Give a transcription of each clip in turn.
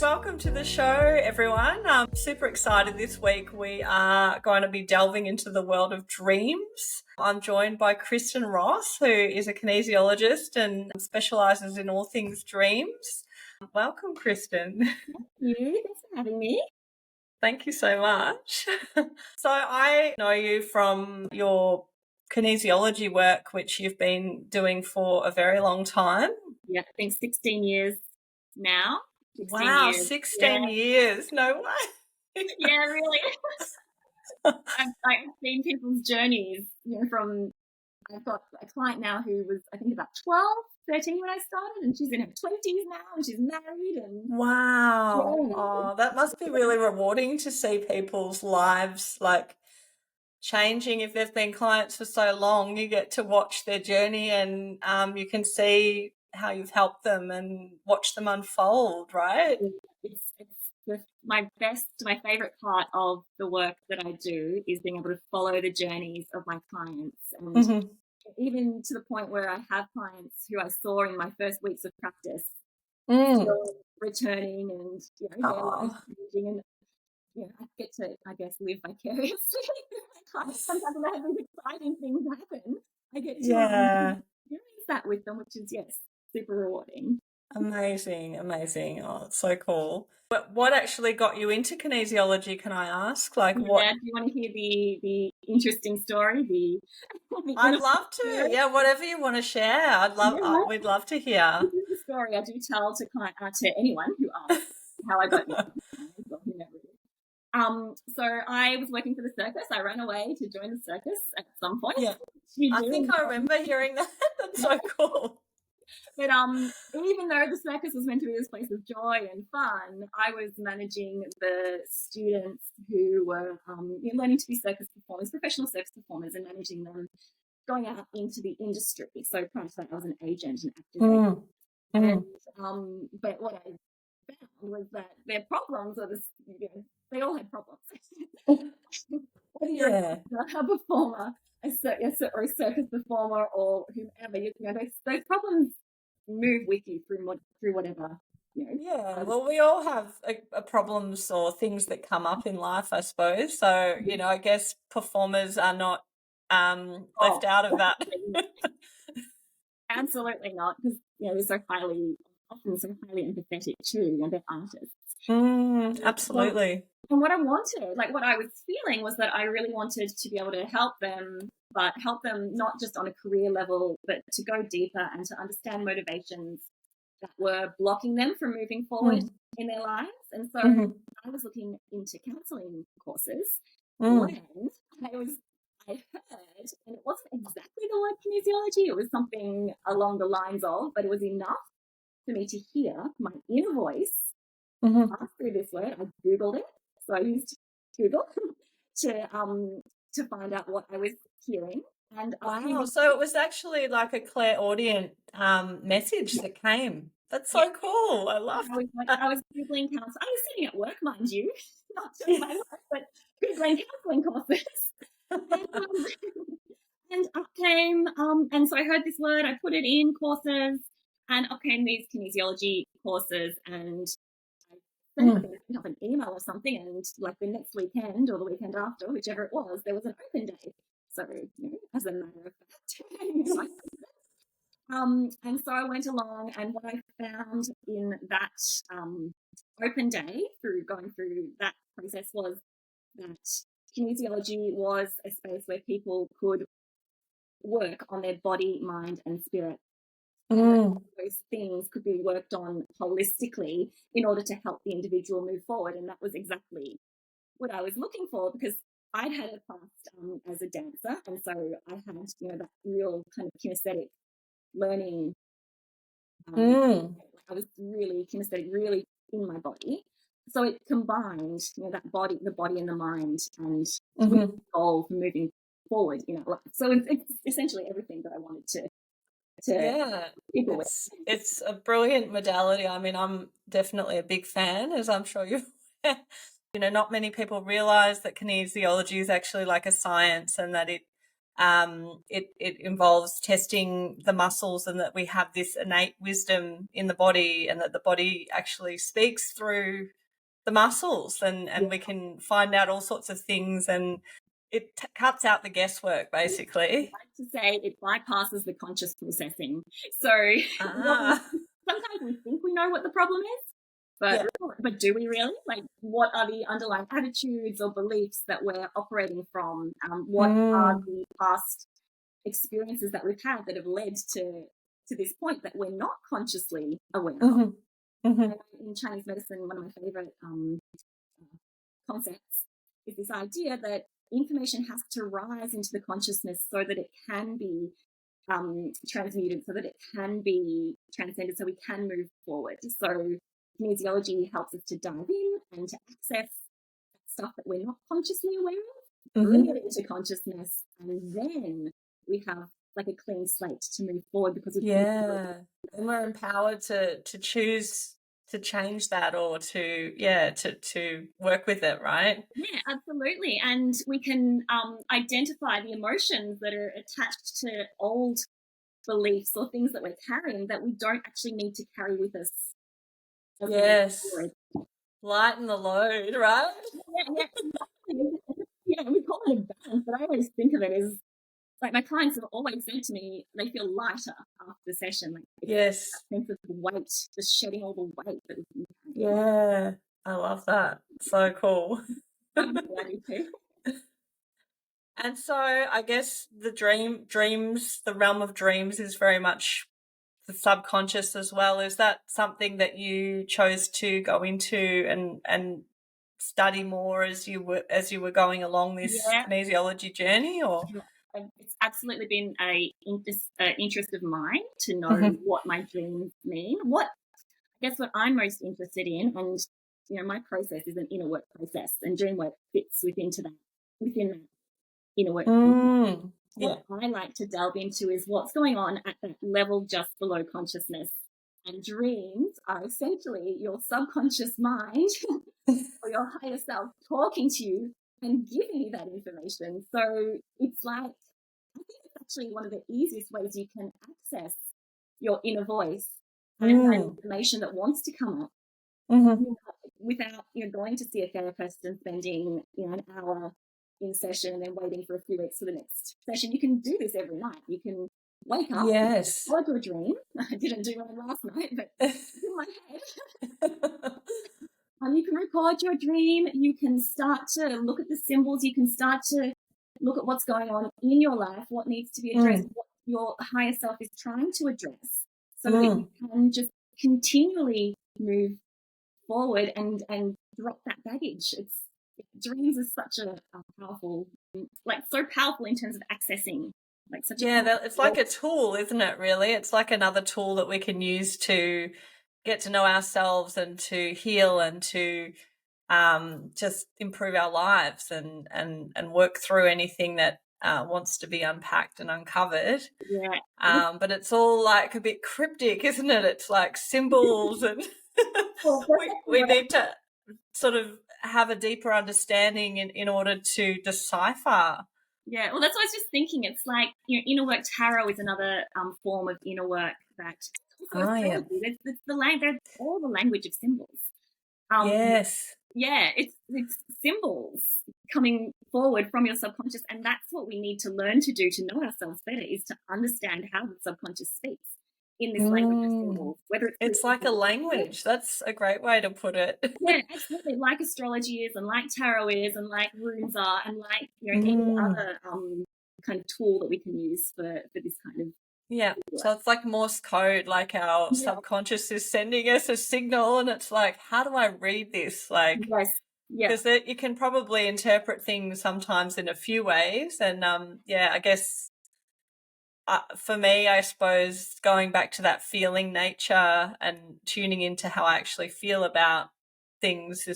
Welcome to the show, everyone. I'm super excited this week. We are going to be delving into the world of dreams. I'm joined by Kristen Ross, who is a kinesiologist and specialises in all things dreams. Welcome, Kristen. Thank you. Thanks for having me. Thank you so much. So I know you from your kinesiology work, which you've been doing for a very long time. Yeah, I think 16 years now. 16 wow, years. 16 years. No way. Yeah, really. I've seen people's journeys, from, I've got a client now who was, I think, about 12, 13 when I started, and she's in her 20s now, and she's married. And wow. Yeah. Oh, that must be really rewarding to see people's lives changing. If they've been clients for so long, you get to watch their journey and you can see how you've helped them and watch them unfold, right? It's my favorite part of the work that I do is being able to follow the journeys of my clients. And even to the point where I have clients who I saw in my first weeks of practice still returning and, their life changing. And I get to, I guess, live vicariously. Sometimes when I have these exciting things happen, I get to experience that with them, which is, super rewarding. Amazing. Oh, it's so cool. But what actually got you into kinesiology, can I ask? What? Do you want to hear the interesting story? I'd love to. Yeah, whatever you want to share. We'd love to hear. This is the story I do tell to anyone who asks how I got into So I was working for the circus. I ran away to join the circus at some point. Yeah. I think I remember hearing that. That's so cool. But even though the circus was meant to be this place of joy and fun, I was managing the students who were learning to be circus performers, professional circus performers, and managing them going out into the industry. So prior to that, I was an agent, an active agent. And, but what I found was that their problems are they all had problems. Whether you're a performer, or a circus performer, or whomever, those problems move with you through whatever. Yeah, well, we all have problems or things that come up in life, I suppose. So, I guess performers are not left out of that. Absolutely not, because they're often so highly empathetic too. They're artists. Absolutely. And what I wanted, what I was feeling, was that I really wanted to be able to help them, but help them not just on a career level, but to go deeper and to understand motivations that were blocking them from moving forward in their lives. And so I was looking into counselling courses when I heard, and it wasn't exactly the word kinesiology, it was something along the lines of, but it was enough for me to hear my inner voice pass through this word. I Googled it. So I used Google to find out what I was hearing. And wow, so it was actually like a clairaudient message that came. That's so cool. I love it. I was Googling counseling. I was sitting at work, mind you, not doing my work, but Googling counseling courses. And up came, and so I heard this word, I put it in courses, and up came these kinesiology courses, and I sent up an email or something, and the next weekend or the weekend after, whichever it was, there was an open day. So, as a matter of fact, and so I went along, and what I found in that open day through going through that process was that kinesiology was a space where people could work on their body, mind, and spirit. Those things could be worked on holistically in order to help the individual move forward. And that was exactly what I was looking for, because I'd had a past as a dancer, and so I had that real kind of kinesthetic learning. I was really kinesthetic, really in my body. So it combined, the body and the mind, and with the goal for moving forward. So it's essentially everything that I wanted to it's a brilliant modality. I mean, I'm definitely a big fan, as I'm sure you're aware. Not many people realize that kinesiology is actually like a science, and that it it involves testing the muscles, and that we have this innate wisdom in the body, and that the body actually speaks through the muscles, and we can find out all sorts of things, and it cuts out the guesswork, basically. I like to say it bypasses the conscious processing. So sometimes we think we know what the problem is, but do we really? Like, what are the underlying attitudes or beliefs that we're operating from? What are the past experiences that we've had that have led to this point that we're not consciously aware of? In Chinese medicine, one of my favorite concepts is this idea that information has to rise into the consciousness so that it can be transmuted, so that it can be transcended, so we can move forward. So kinesiology helps us to dive in and to access stuff that we're not consciously aware of, bring it into consciousness, and then we have like a clean slate to move forward, because and we're empowered to choose to change that, or to work with it, right? Yeah, absolutely. And we can identify the emotions that are attached to old beliefs or things that we're carrying that we don't actually need to carry with us. Yes. Lighten the load, right? Yeah, we call it a balance, but I always think of it as, like, my clients have always said to me they feel lighter after the session. Like, yes, that sense of weight, just shedding all the weight that we can carry. Yeah, I love that. So cool. And so I guess the the realm of dreams is very much the subconscious as well. Is that something that you chose to go into and study more as you were going along this kinesiology journey, or? It's absolutely been a interest of mine to know what my dreams mean. I guess what I'm most interested in, and my process is an inner work process, and dream work fits within that inner work. What I like to delve into is what's going on at that level just below consciousness. And dreams are essentially your subconscious mind or your higher self talking to you and giving you that information. So it's like, I think it's actually one of the easiest ways you can access your inner voice and that information that wants to come up without going to see a therapist and spending an hour in session and then waiting for a few weeks for the next session. You can do this every night. You can wake up, record your dream. I didn't do one last night, but it's in my head. You can record your dream. You can start to look at the symbols. You can start to look at what's going on in your life, what needs to be addressed, what your higher self is trying to address, so that you can just continually move forward and drop that baggage. Dreams is such a powerful, so powerful in terms of accessing, it's like a tool, isn't it? Really, it's like another tool that we can use to get to know ourselves and to heal and to just improve our lives and work through anything that wants to be unpacked and uncovered. But it's all like a bit cryptic, isn't it? It's like symbols and we need to sort of have a deeper understanding in order to decipher. Yeah, well, that's what I was just thinking. It's like, inner work tarot is another form of inner work that It's all the language of symbols. It's symbols coming forward from your subconscious, and that's what we need to learn to do to know ourselves better, is to understand how the subconscious speaks in this language of symbols. Whether it's like a language. That's a great way to put it. Yeah, absolutely. Like astrology is, and like tarot is, and like runes are, and like any other kind of tool that we can use for this kind of. Yeah, so it's like Morse code, like our subconscious is sending us a signal, and it's like, how do I read this? Like, because you can probably interpret things sometimes in a few ways, and I guess for me, I suppose going back to that feeling nature and tuning into how I actually feel about things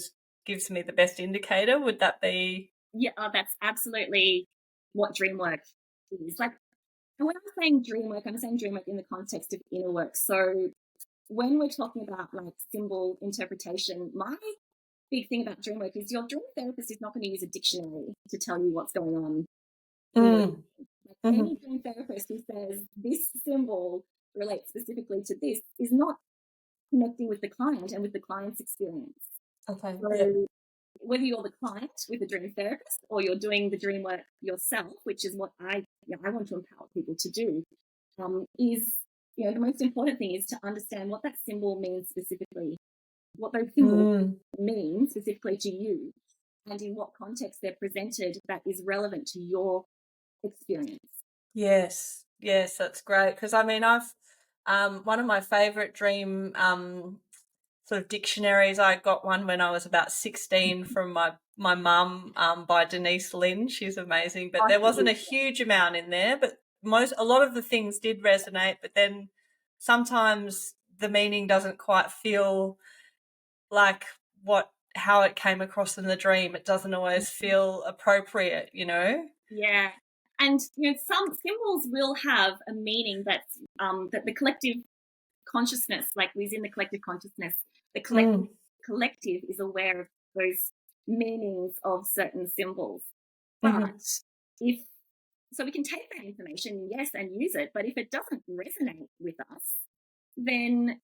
gives me the best indicator. Would that be? Yeah, that's absolutely what dream work is. Like, and when I'm saying dream work in the context of inner work. So when we're talking about like symbol interpretation, my big thing about dream work is your dream therapist is not going to use a dictionary to tell you what's going on. Any dream therapist who says this symbol relates specifically to this is not connecting with the client and with the client's experience. Okay. So Yeah. whether you're the client with a dream therapist or you're doing the dream work yourself, which is what I want to empower people to do, is the most important thing is to understand what that symbol means specifically, what those symbols mean specifically to you, and in what context they're presented that is relevant to your experience. Yes, that's great. Because I mean, I've one of my favorite dream sort of dictionaries. I got one when I was about 16 from my mum by Denise Lynn. She's amazing, but there wasn't a huge amount in there. But a lot of the things did resonate. But then sometimes the meaning doesn't quite feel like how it came across in the dream. It doesn't always feel appropriate, Yeah. And some symbols will have a meaning that's that the collective consciousness, like within the collective consciousness, the collective is aware of those meanings of certain symbols. But we can take that information, yes, and use it, but if it doesn't resonate with us, then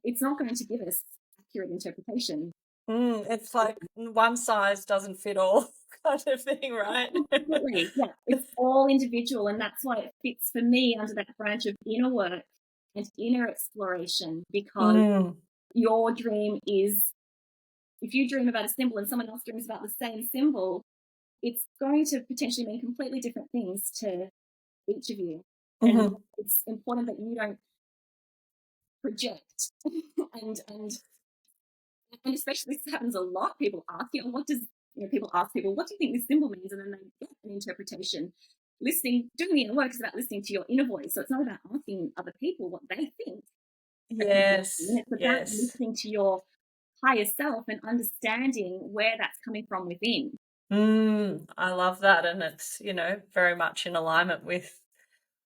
it's not going to give us accurate interpretation. It's like one size doesn't fit all kind of thing, right? Absolutely. Yeah, it's all individual, and that's why it fits for me under that branch of inner work and inner exploration, because your dream is, if you dream about a symbol and someone else dreams about the same symbol, it's going to potentially mean completely different things to each of you. And it's important that you don't project and especially this happens a lot. People ask you, people ask people, what do you think this symbol means? And then they get an interpretation. Doing the inner work is about listening to your inner voice. So it's not about asking other people what they think. Yes. It's about listening to your higher self and understanding where that's coming from within. I love that. And it's, very much in alignment with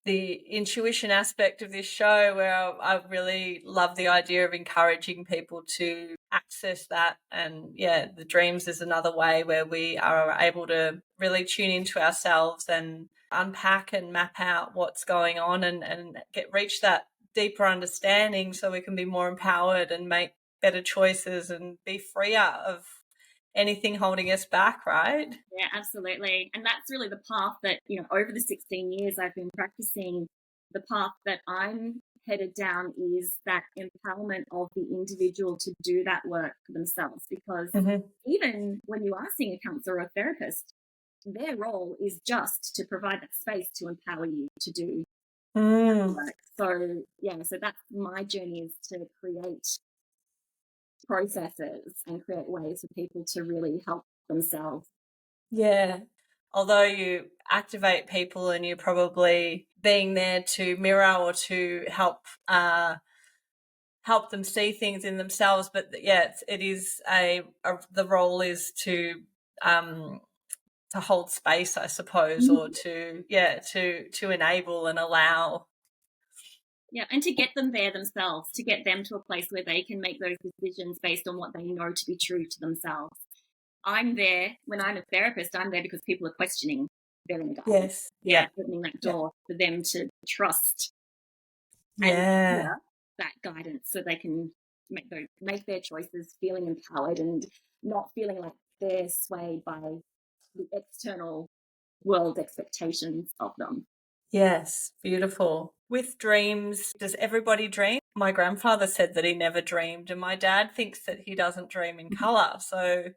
the intuition aspect of this show, where I really love the idea of encouraging people to access that. And the dreams is another way where we are able to really tune into ourselves and unpack and map out what's going on and reach that deeper understanding, so we can be more empowered and make better choices and be freer of anything holding us back, right? Yeah, absolutely. And that's really the path that, over the 16 years I've been practicing, the path that I'm headed down is that empowerment of the individual to do that work for themselves. Because even when you are seeing a counselor or a therapist, their role is just to provide that space to empower you to do that work. So that's my journey, is to create processes and create ways for people to really help themselves. Yeah. Although you activate people and you're probably being there to mirror or to help them see things in themselves, but it is the role is to hold space, I suppose, or to enable and allow. Yeah, and to get them there themselves, to get them to a place where they can make those decisions based on what they know to be true to themselves. I'm there, when I'm a therapist, I'm there because people are questioning their inner guidance. Yes. Opening that door for them to trust and hear that guidance, so they can make their choices feeling empowered and not feeling like they're swayed by the external world expectations of them. Yes, beautiful. With dreams, does everybody dream? My grandfather said that he never dreamed, and my dad thinks that he doesn't dream in colour. So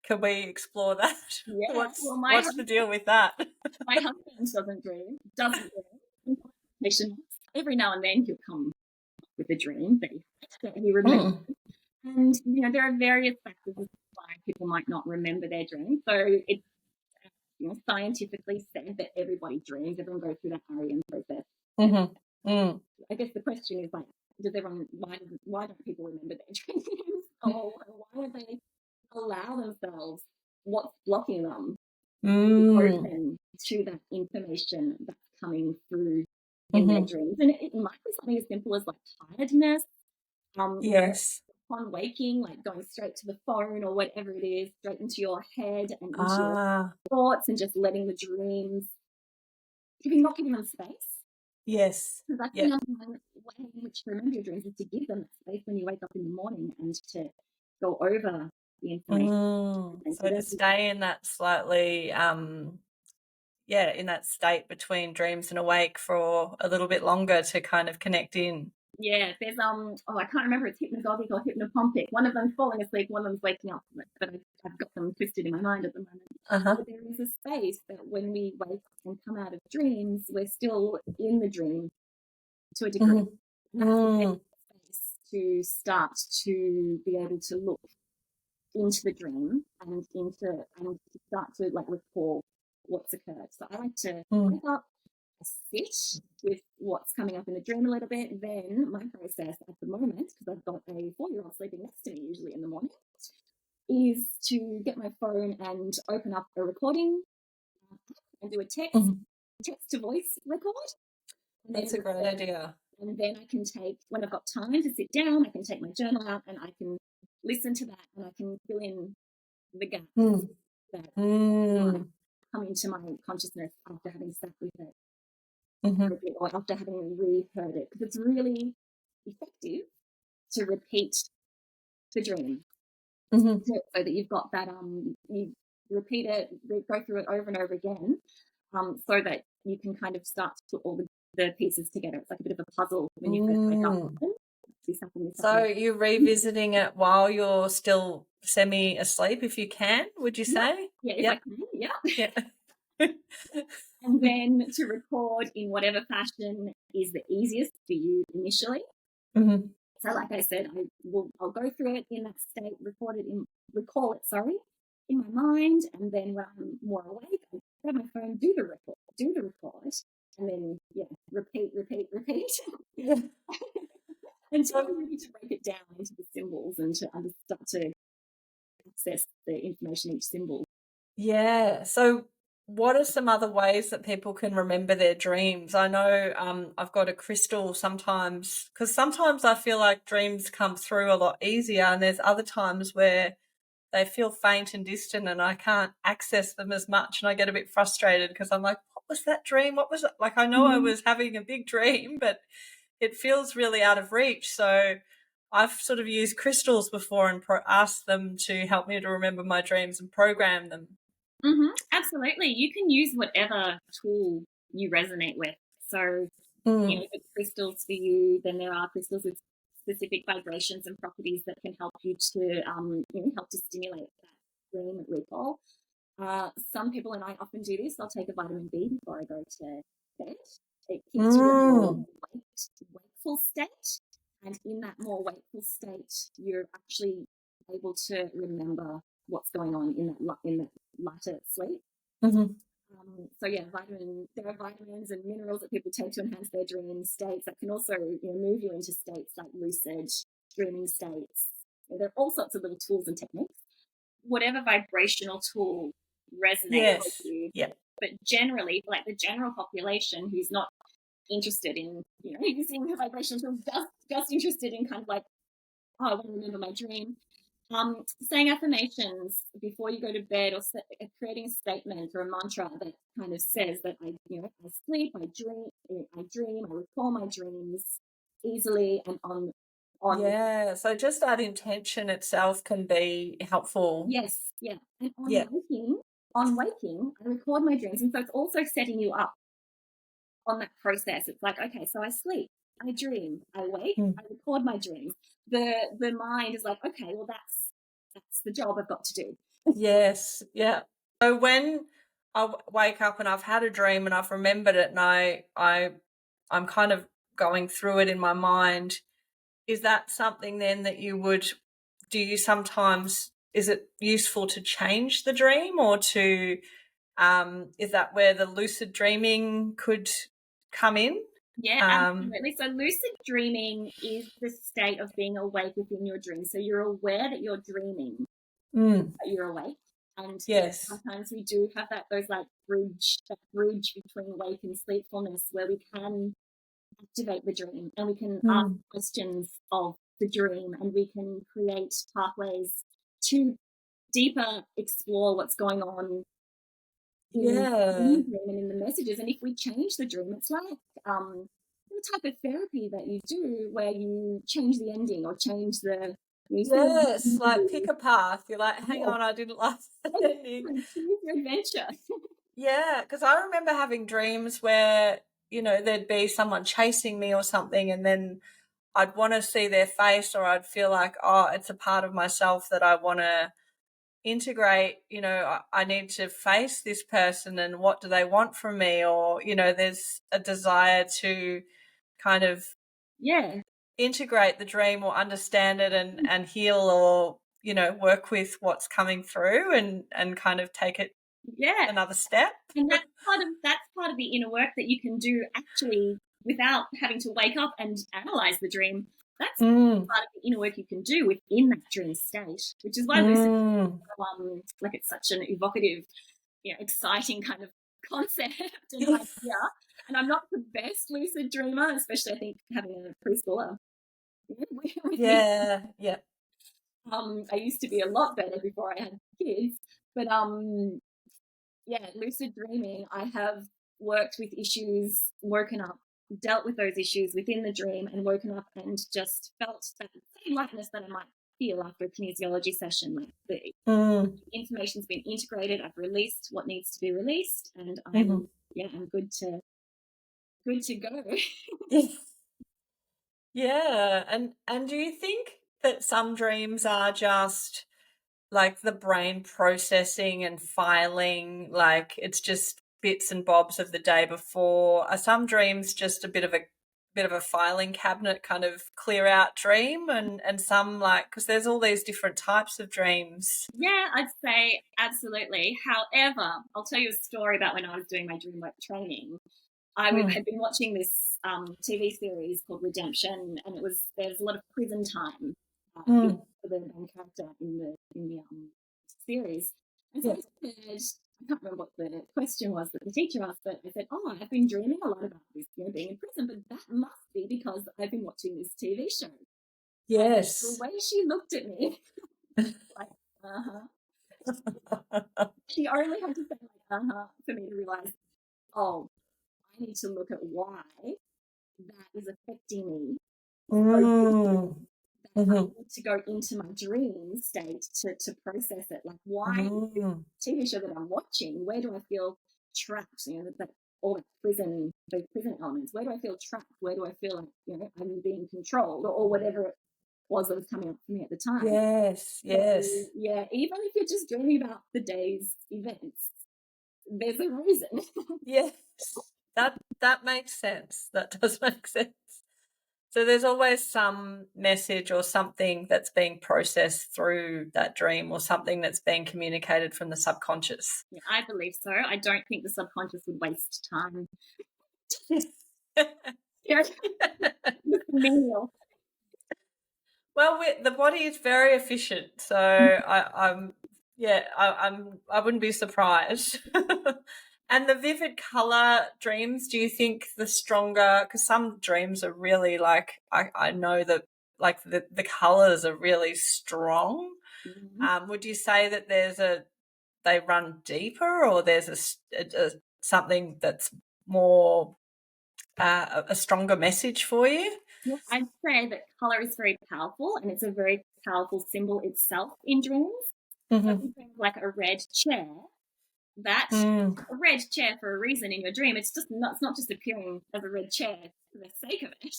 can we explore that? Yeah. What's the deal with that? My husband doesn't dream. Every now and then he'll come with a dream that he remembers. And, there are various factors as to why people might not remember their dreams. So it's scientifically said that everybody dreams. Everyone goes through that REM process. I guess the question is, why don't people remember their dreams? Or why don't they allow themselves, what's blocking them to be open to that information that's coming through in their dreams? And it might be something as simple as like tiredness. Yes. Upon waking, like going straight to the phone or whatever it is, straight into your head and into your thoughts, and just letting the dreams not giving them space. Yes. Because that's the number one way in which to remember your dreams is to give them space when you wake up in the morning and to go over the information. So to stay in that slightly, in that state between dreams and awake for a little bit longer to kind of connect in. Yeah, there's I can't remember, it's hypnagogic or hypnopompic. One of them's falling asleep, one of them's waking up, but I've got them twisted in my mind at the moment. But there is a space that when we wake up and come out of dreams, we're still in the dream to a degree. And that's a space to start to be able to look into the dream and to start to like recall what's occurred. So I like to wake up, sit with what's coming up in the dream a little bit. Then my process at the moment, because I've got a 4-year-old sleeping next to me usually in the morning, is to get my phone and open up a recording and do a text to voice record. That's a great idea. And then I can take, when I've got time to sit down, I can take my journal out and I can listen to that and I can fill in the gaps that come into my consciousness after having sat with it or after having reheard it. Because it's really effective to repeat the dream so that you've got that, you repeat it, go through it over and over again so that you can kind of start to put all the pieces together. It's like a bit of a puzzle when you first wake up. So you're revisiting it while you're still semi-asleep, if you can, would you say? Yeah, if I can, And then to record in whatever fashion is the easiest for you initially. So like I said, I'll go through it in that state, recall it in my mind, and then when I'm more awake, I grab my phone, do the record, and then repeat. Until I'm ready to break it down into the symbols and to start to access the information each symbol. Yeah. So what are some other ways that people can remember their dreams? I know I've got a crystal sometimes, because sometimes I feel like dreams come through a lot easier, and there's other times where they feel faint and distant and I can't access them as much, and I get a bit frustrated because I'm like, what was that dream? What was it? Like, I know I was having a big dream, but it feels really out of reach. So I've sort of used crystals before and asked them to help me to remember my dreams and program them. Absolutely. You can use whatever tool you resonate with. So, if it's crystals for you, then there are crystals with specific vibrations and properties that can help you to, help to stimulate that dream recall. Some people, and I often do this, I'll take a vitamin B before I go to bed. It keeps you in a more wakeful state. And in that more wakeful state, you're actually able to remember what's going on in that lighter sleep. There are vitamins and minerals that people take to enhance their dream states that can also move you into states like lucid dreaming states. There are all sorts of little tools and techniques. Whatever vibrational tool resonates with you. But generally, like the general population who's not interested in using the vibrational tool, just interested in kind of like, I want to remember my dream. Saying affirmations before you go to bed, or creating a statement or a mantra that kind of says that I sleep, I dream, I recall my dreams easily and on. So just that intention itself can be helpful. Yes, and on waking, I record my dreams, and so it's also setting you up on that process. It's like, okay, so I sleep, I dream, I wake, I record my dreams. The mind is like, okay, well that's the job I've got to do. Yes, yeah. So when I wake up and I've had a dream and I've remembered it and I'm kind of going through it in my mind, is that something then that is it useful to change the dream, or to is that where the lucid dreaming could come in? Yeah, absolutely. So lucid dreaming is the state of being awake within your dream. So you're aware that you're dreaming, but you're awake. And sometimes we do have those like bridge between wake and sleepfulness, where we can activate the dream and we can ask questions of the dream, and we can create pathways to deeper explore what's going on Yeah. the dream and in the messages. And if we change the dream, it's like the type of therapy that you do where you change the ending or change the Yes, like pick a path. You're like, hang yeah, on, I didn't like that ending. choose your adventure. Yeah, because I remember having dreams where, there'd be someone chasing me or something, and then I'd want to see their face, or I'd feel like, oh, it's a part of myself that I want to integrate. I need to face this person, and what do they want from me? Or, there's a desire to kind of Yeah. integrate the dream or understand it and heal, or, work with what's coming through and kind of take it Yeah. another step. And that's part of the inner work that you can do actually without having to wake up and analyze the dream. That's part of the inner work you can do within that dream state, which is why lucid like it's such an evocative, exciting kind of concept and idea. And I'm not the best lucid dreamer, especially I think having a preschooler with Yeah, me. yeah. I used to be a lot better before I had kids, but lucid dreaming, I have worked with issues, woken up, dealt with those issues within the dream, and woken up and just felt that same lightness that I might feel after a kinesiology session. Like the information's been integrated, I've released what needs to be released, and I'm good to go. Yeah, and do you think that some dreams are just like the brain processing and filing, like it's just bits and bobs of the day before? Are some dreams just a bit of a filing cabinet kind of clear out dream, and some, like, because there's all these different types of dreams? Yeah, I'd say absolutely. However, I'll tell you a story about when I was doing my dream work training. I had been watching this TV series called Redemption, and there's a lot of prison time for the main character in the series. And so I can't remember what the question was that the teacher asked, but I said, "Oh, I've been dreaming a lot about this, being in prison, but that must be because I've been watching this TV show." Yes. And the way she looked at me, like, she only had to say like, for me to realize, oh, I need to look at why that is affecting me. I need to go into my dream state to process it. Like, why TV show that I'm watching, where do I feel trapped? That all the prison elements. Where do I feel trapped? Where do I feel like, I'm being controlled, or whatever it was that was coming up for me at the time? Yes, yes. So, yeah, even if you're just dreaming about the day's events, there's a reason. Yes, that makes sense. That does make sense. So there's always some message or something that's being processed through that dream, or something that's being communicated from the subconscious. Yeah, I believe so. I don't think the subconscious would waste time. Yeah. Well, the body is very efficient, so I wouldn't be surprised. And the vivid color dreams, do you think the stronger, because some dreams are really like, I know that like the colors are really strong. Would you say that they run deeper, or there's a something that's more a stronger message for you? Yeah, I'd say that color is very powerful, and it's a very powerful symbol itself in dreams. So if you think like a red chair, a red chair for a reason in your dream. It's not just appearing as a red chair for the sake of it.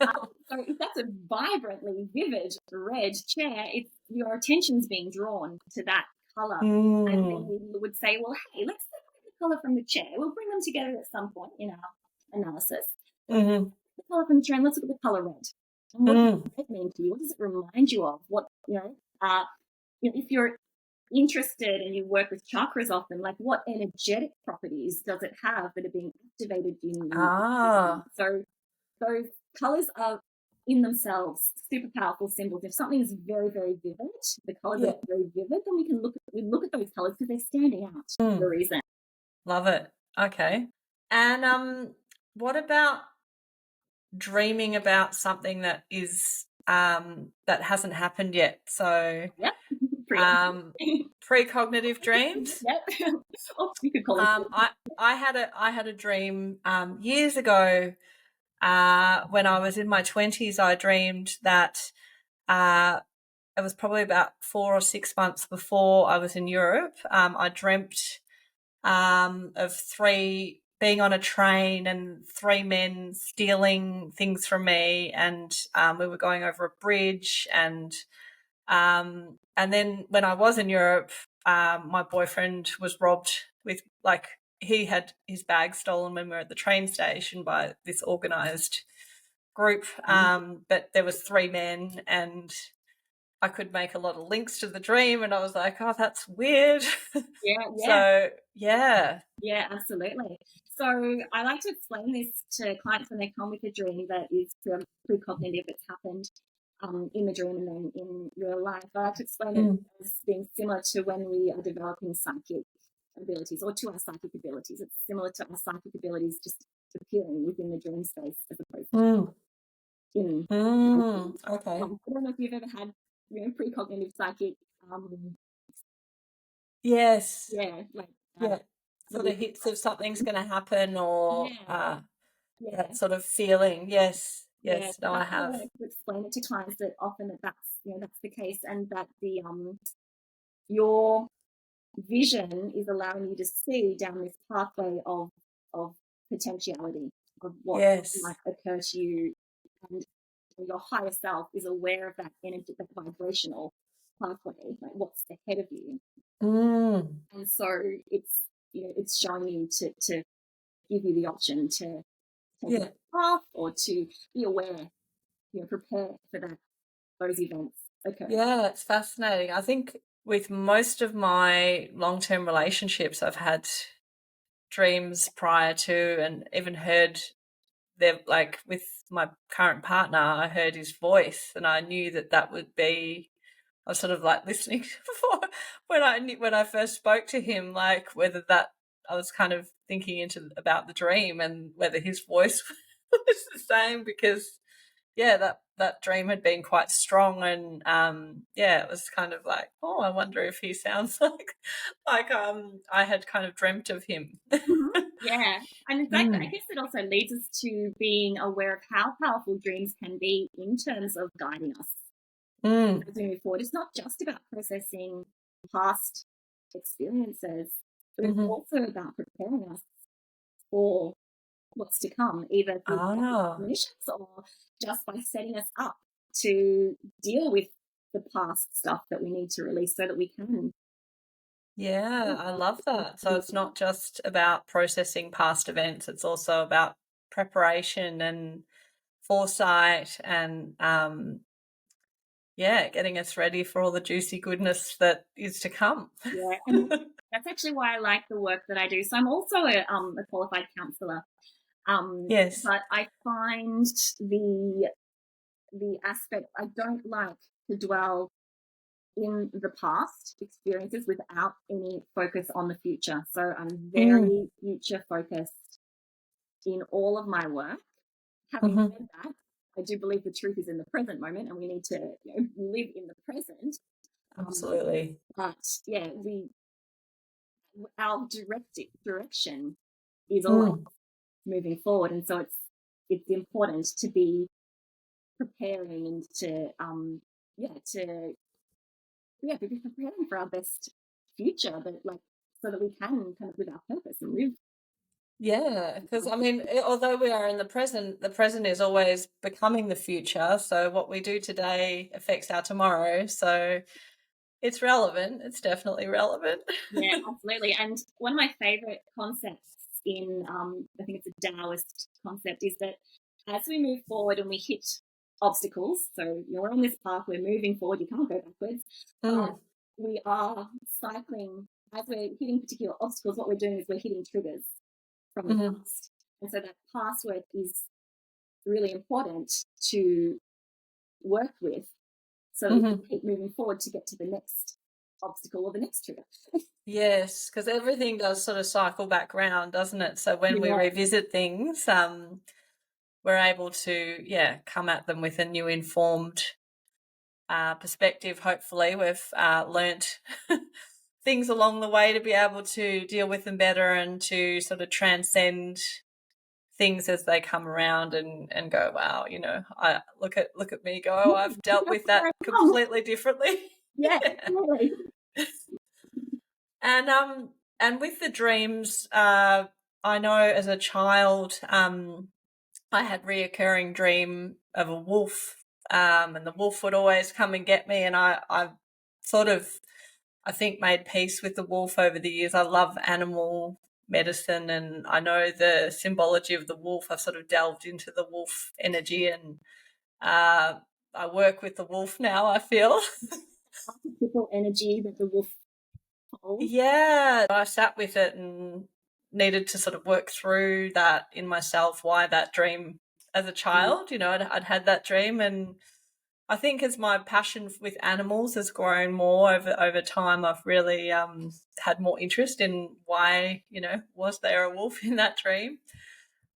So if that's a vibrantly vivid red chair, your attention's being drawn to that color, and then you would say, well, hey, let's look at the color from the chair. We'll bring them together at some point in our analysis. The color from the chair, and let's look at the color red. And what does it mean to you? What does it remind you of? What if you're interested and you work with chakras often, like what energetic properties does it have that are being activated in you? So those colors are in themselves super powerful symbols. If something is very, very vivid, the colors are very vivid, then we look at those colors because they're standing out for a reason. Love it. Okay. And what about dreaming about something that is that hasn't happened yet? So Yep. Precognitive dreams. Yep. Oh, you could call it. I had a dream years ago when I was in my 20s. I dreamed that it was probably about 4 or 6 months before I was in Europe. I dreamt of being on a train and three men stealing things from me, and we were going over a bridge, and then when I was in Europe, my boyfriend was robbed with, like, he had his bag stolen when we were at the train station by this organised group. But there was three men, and I could make a lot of links to the dream, and I was like, oh, that's weird. Yeah. So, yeah. Yeah, absolutely. So I like to explain this to clients when they come with a dream that is precognitive, it's happened in the dream and then in real life. I like to explain it as being similar to when we are developing psychic abilities, or to our psychic abilities. It's similar to our psychic abilities just appearing within the dream space as opposed to in. Okay. I don't know if you've ever had precognitive psychic. Yes. Yeah, like sort of hits of something's going to happen, or yeah. that sort of feeling. Yes. Yeah, No, I I have. like to explain it to clients that often that's the case, and that the your vision is allowing you to see down this pathway of potentiality of what Yes. might occur to you, and your higher self is aware of that energy, that vibrational pathway, like what's ahead of you. And so it's showing you to give you the option to take a path, or to be aware, prepare for those events occur. Yeah, it's fascinating. I think with most of my long-term relationships, I've had dreams prior to, and even heard like with my current partner, I heard his voice, and I knew that would be, I was sort of like listening before when I first spoke to him, like whether that, I was kind of thinking about the dream and whether his voice was the same, because that dream had been quite strong, and it was kind of like, oh, I wonder if he sounds like I had kind of dreamt of him. Yeah, and in fact, I guess it also leads us to being aware of how powerful dreams can be in terms of guiding us as we move forward. It's not just about processing past experiences, but it's also about preparing us for what's to come, either through premonitions or just by setting us up to deal with the past stuff that we need to release so that we can. Yeah, I love that. So it's not just about processing past events, it's also about preparation and foresight, and getting us ready for all the juicy goodness that is to come. Yeah, and that's actually why I like the work that I do. So I'm also a qualified counsellor. Yes. But I find the aspect, I don't like to dwell in the past experiences without any focus on the future. So I'm very future focused in all of my work. Having said that, I do believe the truth is in the present moment, and we need to live in the present. Absolutely. But yeah, our direction is always moving forward, and so it's important to be preparing and to be preparing for our best future, but so that we can kind of live our purpose and live. Yeah, because I mean, although we are in the present is always becoming the future. So what we do today affects our tomorrow. So it's relevant. It's definitely relevant. Yeah, absolutely. And one of my favorite concepts in, I think it's a Taoist concept, is that as we move forward and we hit obstacles, so we're on this path, we're moving forward, you can't go backwards, but we are cycling. As we're hitting particular obstacles, what we're doing is we're hitting triggers from the past. And so that past work is really important to work with, so that we can keep moving forward to get to the next obstacle or the next trigger. Yes, because everything does sort of cycle back round, doesn't it? So when we revisit things, we're able to come at them with a new informed perspective. Hopefully we've learnt things along the way to be able to deal with them better and to sort of transcend things as they come around and go, wow, I look at me go, I've dealt with that completely differently. Yeah, totally. And with the dreams, I know as a child, I had reoccurring dream of a wolf, and the wolf would always come and get me, and I sort of, I think, made peace with the wolf over the years. I love animal medicine, and I know the symbology of the wolf. I've sort of delved into the wolf energy, and I work with the wolf now, I feel. Archetypal energy that the wolf holds. Yeah, I sat with it and needed to sort of work through that in myself, why that dream as a child. I'd had that dream, and I think as my passion with animals has grown more over time, I've really had more interest in why, was there a wolf in that dream?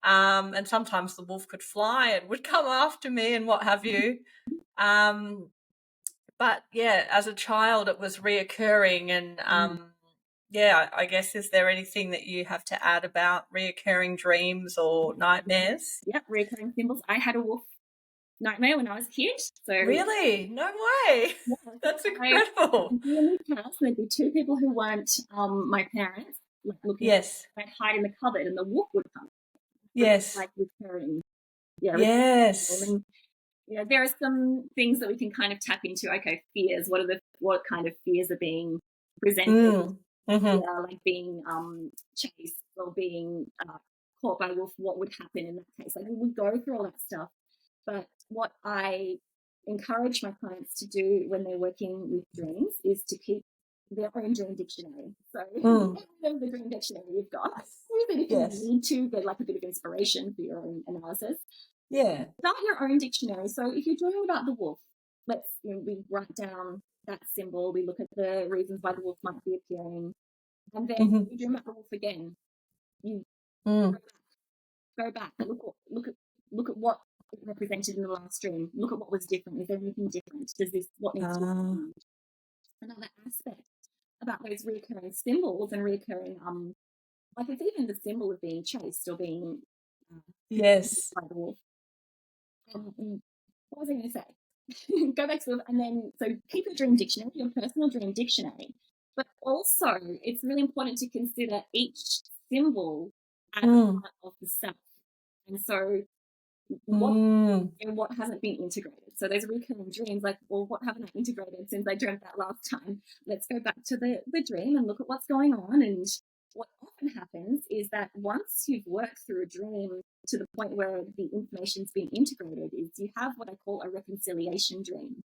And sometimes the wolf could fly and would come after me and what have you. But yeah, as a child, it was reoccurring. And I guess, is there anything that you have to add about reoccurring dreams or nightmares? Yep, recurring symbols. I had a wolf nightmare when I was a kid. So Really? No way. Yeah, That's incredible. I'd be in this house, and there'd be two people who weren't my parents, like looking. Yes. I'd hide in the cupboard, and the wolf would come. Yes. Like recurring. Yeah. Yes. And, there are some things that we can kind of tap into. Okay, fears. What kind of fears are being presented? Yeah, like being chased or being caught by a wolf. What would happen in that case? Like we go through all that stuff. But what I encourage my clients to do when they're working with dreams is to keep their own dream dictionary. So the dream dictionary you've got, even if you need to get like a bit of inspiration for your own analysis. Yeah. Start your own dictionary. So if you're dreaming about the wolf, we write down that symbol. We look at the reasons why the wolf might be appearing, and then you dream about the wolf again. You go back. Look at what it represented in the last dream. Look at what was different. Is there anything different? What needs to be changed? Another aspect about those recurring symbols and recurring like it's even the symbol of being chased or being by the wolf. What was I going to say? Go back to and then so keep your dream dictionary, your personal dream dictionary. But also, it's really important to consider each symbol as part of the self. And so what hasn't been integrated. So those recurring dreams, like, well, what haven't I integrated since I dreamt that last time? Let's go back to the dream and look at what's going on. And what often happens is that once you've worked through a dream to the point where the information's been integrated, is you have what I call a reconciliation dream,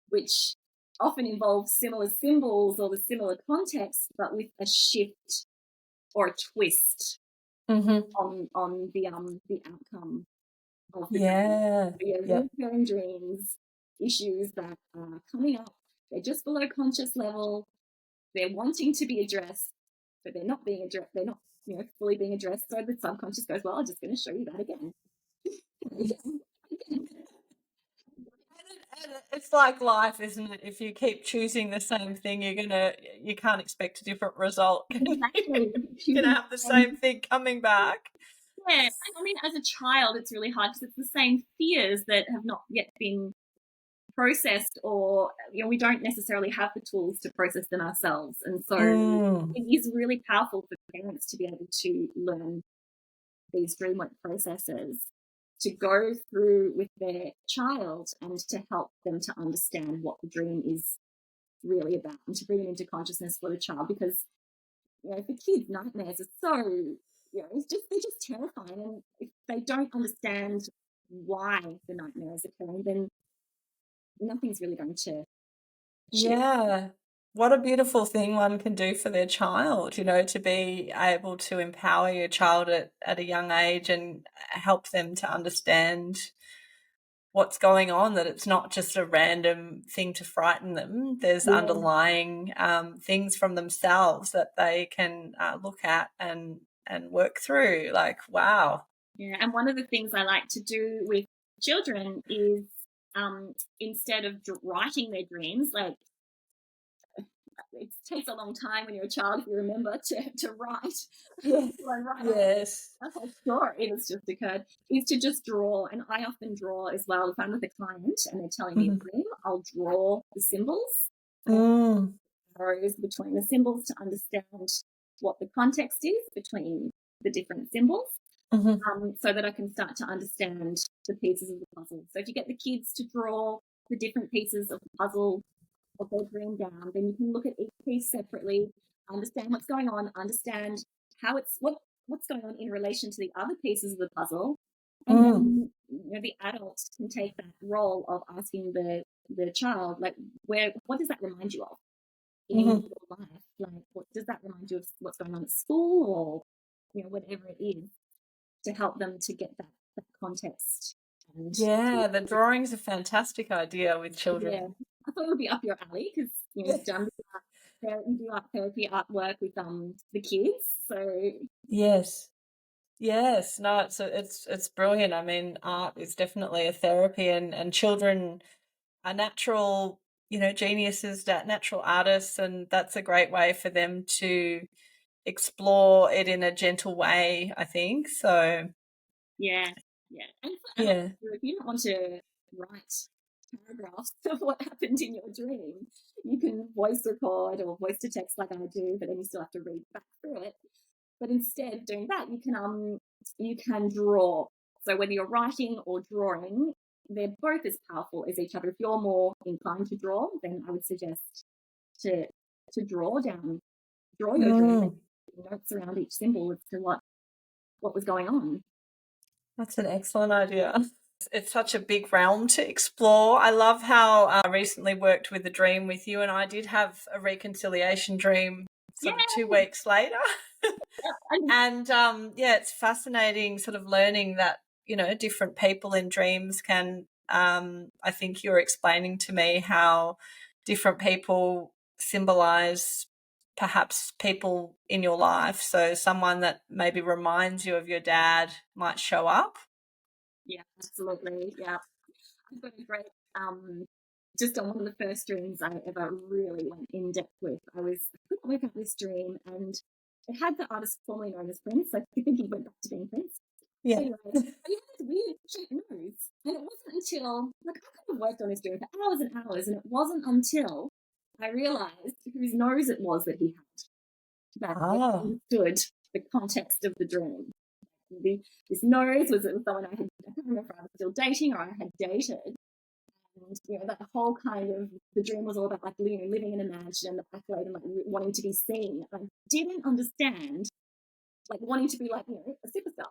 which often involves similar symbols or the similar context, but with a shift or a twist on the outcome of the recurring dreams, issues that are coming up. They're just below conscious level. They're wanting to be addressed, but they're not being addressed. They're not, fully being addressed. So the subconscious goes, well, I'm just going to show you that again. It's like life, isn't it? If you keep choosing the same thing, you can't expect a different result. Exactly. You're gonna have the same thing coming back. Yeah, I mean, as a child, it's really hard because it's the same fears that have not yet been processed, or we don't necessarily have the tools to process them ourselves. And so it is really powerful for parents to be able to learn these dream work processes, to go through with their child and to help them to understand what the dream is really about and to bring it into consciousness for the child. Because for kids, nightmares are so they're just terrifying, and if they don't understand why the nightmare is occurring, then nothing's really going to shift. What a beautiful thing one can do for their child, to be able to empower your child at a young age and help them to understand what's going on, that it's not just a random thing to frighten them. There's underlying things from themselves that they can look at and work through. Like, wow. Yeah, and one of the things I like to do with children is instead of writing their dreams, like it takes a long time when you're a child, if you remember, to write. Yes. That whole story that's just occurred is to just draw. And I often draw as well. If I'm with a client and they're telling me a dream, I'll draw the symbols and arrows between the symbols to understand what the context is between the different symbols, so that I can start to understand the pieces of the puzzle. So if you get the kids to draw the different pieces of the puzzle of their dream down, then you can look at each piece separately, understand what's going on, understand how what's going on in relation to the other pieces of the puzzle, and then the adult can take that role of asking the child, like, what does that remind you of in your life? Like, what does that remind you of what's going on at school, or whatever it is, to help them to get that context. And the drawing's a fantastic idea with children. Yeah, I thought it would be up your alley because you've done you do art therapy, artwork with the kids. So yes, no, it's brilliant. I mean, art is definitely a therapy, and children are natural, geniuses, natural artists, and that's a great way for them to explore it in a gentle way, I think. So yeah. And for adults, if you don't want to write paragraphs of what happened in your dream, you can voice record or voice to text like I do, but then you still have to read back through it. But instead of doing that, you can draw. So whether you're writing or drawing, they're both as powerful as each other. If you're more inclined to draw, then I would suggest to draw your dream, notes around each symbol as to what was going on. That's an excellent idea. It's such a big realm to explore. I love how I recently worked with a dream with you, and I did have a reconciliation dream sort of 2 weeks later. And it's fascinating sort of learning that, different people in dreams can, I think you're explaining to me how different people symbolize perhaps people in your life. So someone that maybe reminds you of your dad might show up. Yeah, absolutely. Yeah. I've got a great, just on one of the first dreams I ever really went in depth with. I couldn't work out this dream, and it had the artist formerly known as Prince. I think he went back to being Prince. Yeah. Anyway, he had this weird shaped nose, and it wasn't until, I could have worked on this dream for hours and hours, and it wasn't until I realised whose nose it was that he had that I understood the context of the dream. This nose was someone I can't remember if I was still dating or I had dated. And that whole kind of, the dream was all about like living in a mansion and the accolade and like wanting to be seen. And I didn't understand like wanting to be like a superstar.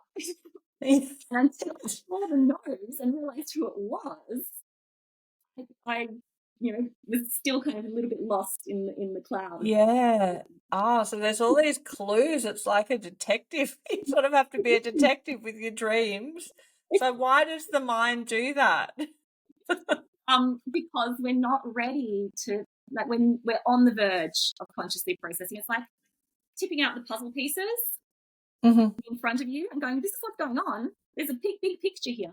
And until I saw the nose and realized who it was, I was still kind of a little bit lost in the cloud. Yeah. So there's all these clues. It's like a detective. You sort of have to be a detective with your dreams. So why does the mind do that? Because we're not ready to, like, when we're on the verge of consciously processing, it's like tipping out the puzzle pieces in front of you and going, this is what's going on. There's a big picture here.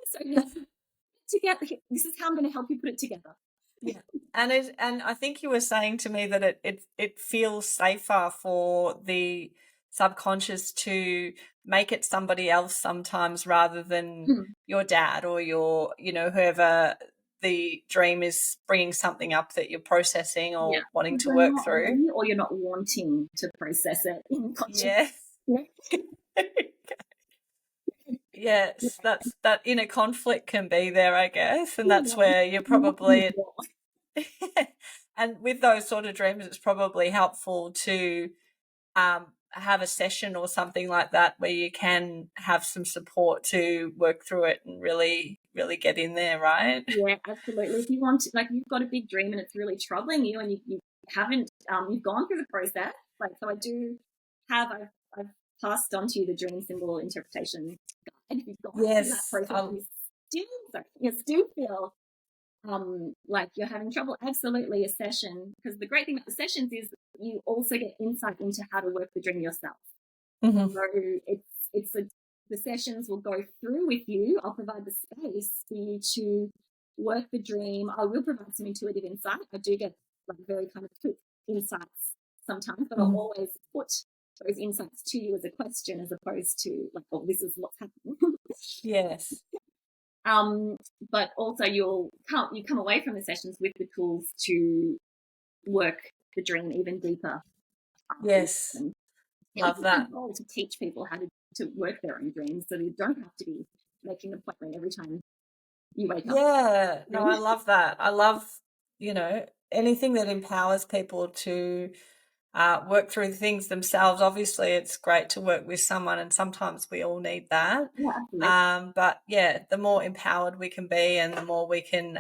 So this is how I'm going to help you put it together. Yeah. And I think you were saying to me that it feels safer for the subconscious to make it somebody else sometimes rather than your dad or your, whoever the dream is bringing something up that you're processing or wanting to work through. Or you're not wanting to process it in conscious. Yes, that inner conflict can be there, I guess, and that's where you're probably and with those sort of dreams, it's probably helpful to have a session or something like that where you can have some support to work through it and really, really get in there, right? Yeah, absolutely. If you want to, like, you've got a big dream and it's really troubling you and you haven't, you've gone through the process. Like, so I do have, I've passed on to you the dream symbol interpretation guide. If you've gone through that process, you still feel like you're having trouble, absolutely a session, because the great thing about the sessions is you also get insight into how to work the dream yourself. So it's the sessions will go through with you. I'll provide the space for you to work the dream. I will provide some intuitive insight. I do get like very kind of quick insights sometimes, but I'll always put those insights to you as a question as opposed to like, oh, this is what's happening. Yes. But also you come away from the sessions with the tools to work the dream even deeper. Yes. Love that. Goal to teach people how to work their own dreams so you don't have to be making an appointment every time you wake up. Yeah, no, I love that. I love, anything that empowers people to work through things themselves. Obviously, it's great to work with someone, and sometimes we all need that. Yeah, absolutely. But yeah, the more empowered we can be and the more we can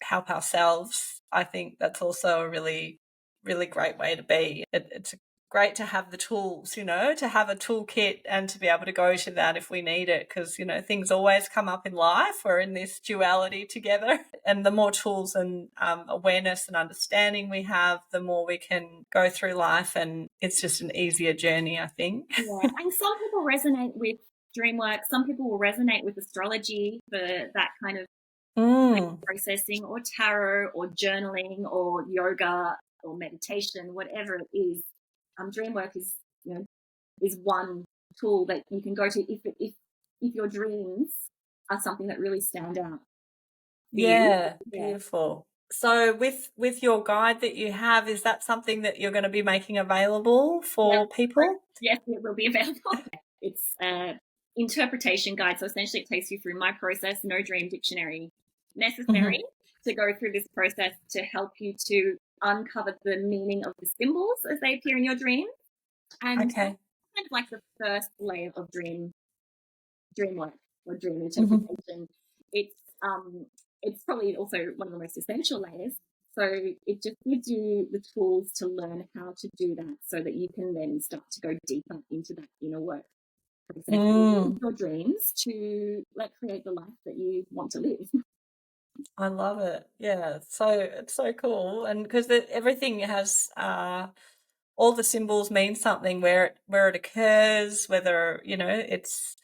help ourselves, I think that's also a really, really great way to be. It's great to have the tools, to have a toolkit and to be able to go to that if we need it, because, things always come up in life. We're in this duality together, and the more tools and awareness and understanding we have, the more we can go through life, and it's just an easier journey, I think. Yeah, and some people resonate with dream work. Some people will resonate with astrology for that kind of processing, or tarot, or journaling, or yoga, or meditation, whatever it is. Dream work is one tool that you can go to if your dreams are something that really stand out. Yeah, beautiful. So with your guide that you have, is that something that you're going to be making available for people? Yes, it will be available. It's interpretation guide. So essentially it takes you through my process, no dream dictionary necessary, to go through this process to help you to uncover the meaning of the symbols as they appear in your dreams. And kind of like the first layer of dream work or dream interpretation. It's probably also one of the most essential layers. So it just gives you the tools to learn how to do that so that you can then start to go deeper into that inner work process your dreams to create the life that you want to live. I love it. Yeah, it's so cool, and because everything has all the symbols mean something where it occurs, whether it's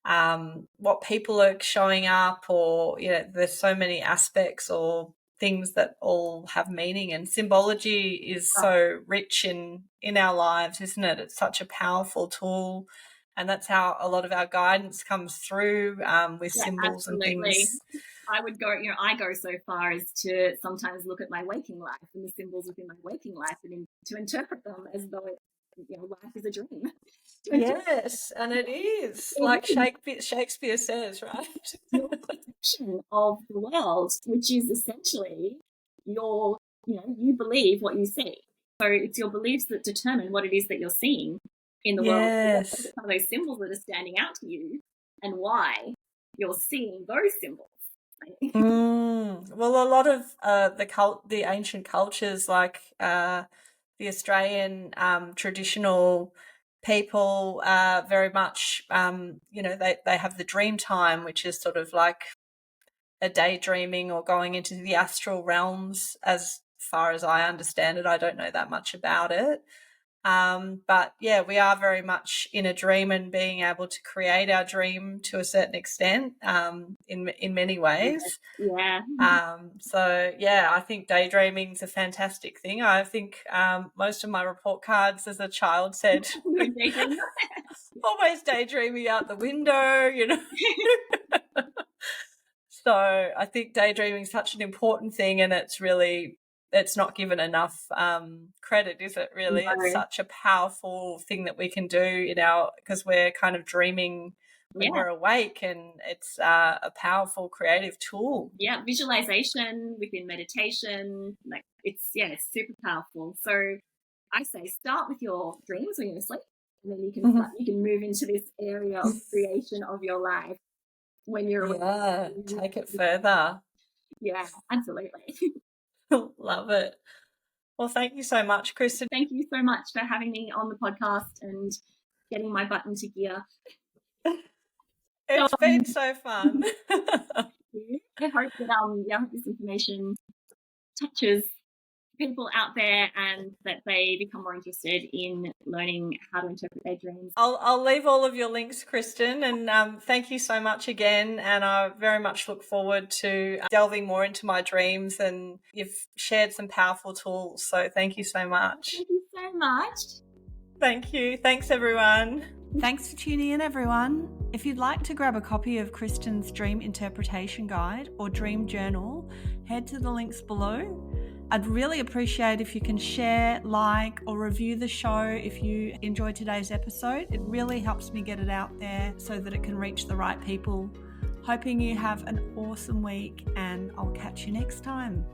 what people are showing up, or there's so many aspects or things that all have meaning, and symbology is so rich in our lives, isn't it? It's such a powerful tool, and that's how a lot of our guidance comes through with symbols and things. I would go, I go so far as to sometimes look at my waking life and the symbols within my waking life and to interpret them as though life is a dream. Yes, and it is, like Shakespeare says, right? Your perception of the world, which is essentially you believe what you see. So it's your beliefs that determine what it is that you're seeing in the world. Yes. Some of those symbols that are standing out to you and why you're seeing those symbols. Well, a lot of the ancient cultures, like the Australian traditional people, very much, they have the dream time, which is sort of like a daydreaming or going into the astral realms, as far as I understand it. I don't know that much about it. But yeah, we are very much in a dream and being able to create our dream to a certain extent, in many ways. Yeah. So yeah, I think daydreaming is a fantastic thing. I think most of my report cards as a child said always daydreaming out the window, So I think daydreaming is such an important thing, and it's not given enough credit, is it really? No. It's such a powerful thing that we can do because we're kind of dreaming when we're awake, and it's a powerful creative tool. Yeah, visualization within meditation, it's super powerful. So I say start with your dreams when you're asleep, and then you can move into this area of creation of your life when you're awake. Yeah, take it further. Yeah, absolutely. Love it. Well, thank you so much, Kristen. Thank you so much for having me on the podcast and getting my butt into gear. It's been so fun. I hope that hope this information touches people out there and that they become more interested in learning how to interpret their dreams. I'll leave all of your links, Kristen, and thank you so much again. And I very much look forward to delving more into my dreams, and you've shared some powerful tools. So thank you so much. Thank you so much. Thank you. Thanks, everyone. Thanks for tuning in, everyone. If you'd like to grab a copy of Kristen's Dream Interpretation Guide or Dream Journal, head to the links below. I'd really appreciate if you can share, like, or review the show if you enjoyed today's episode. It really helps me get it out there so that it can reach the right people. Hoping you have an awesome week, and I'll catch you next time.